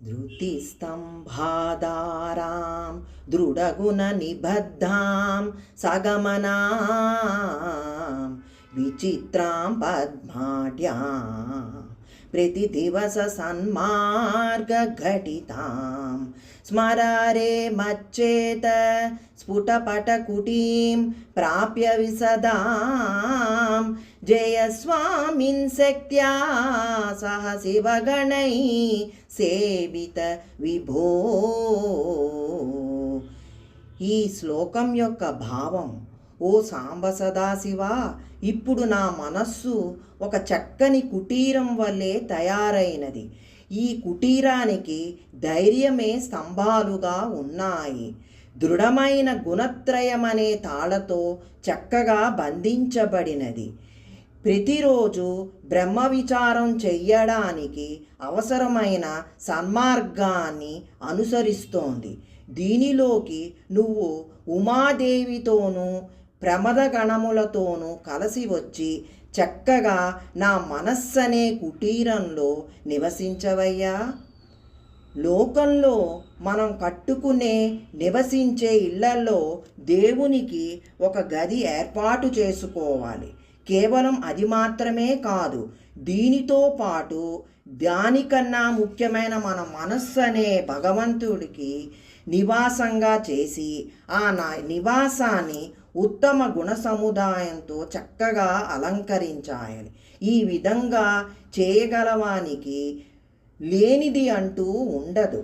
ధృతిస్తంభాధారాం దృఢగుణనిబద్ధాం సగమనాం విచిత్రాం పద్మాఢ్యాం ప్రతిదివస సన్మార్గఘటితాం స్మరారే మచ్చేత స్ఫుటపటకుటీం ప్రాప్య విసదాం జయస్వామిన్ శక్త్యా సహ శివగణై సేవిత విభో. ఈ శ్లోకం యొక్క భావం: ఓ సాంబ సదాశివ, ఇప్పుడు నా మనస్సు ఒక చక్కని కుటీరం వల్లే తయారైనది. ఈ కుటీరానికి ధైర్యమే స్తంభాలుగా ఉన్నాయి. దృఢమైన గుణత్రయమనే తాళతో చక్కగా బంధించబడినది. ప్రతిరోజు బ్రహ్మ విచారం చెయ్యడానికి అవసరమైన సన్మార్గాన్ని అనుసరిస్తోంది. దీనిలోకి నువ్వు ఉమాదేవితోనూ ప్రమదగణములతోనూ కలిసి వచ్చి చక్కగా నా మనస్సనే కుటీరంలో నివసించవయ్యా. లోకంలో మనం కట్టుకునే నివసించే ఇళ్లలో దేవునికి ఒక గది ఏర్పాటు చేసుకోవాలి. కేవలం అది మాత్రమే కాదు, దీనితో పాటు దానికన్నా ముఖ్యమైన మన మనస్సు అనే భగవంతుడికి నివాసంగా చేసి ఆ నివాసాన్ని ఉత్తమ గుణ సముదాయంతో చక్కగా అలంకరించాలి. ఈ విధంగా చేయగలవానికి లేనిది అంటూ ఉండదు.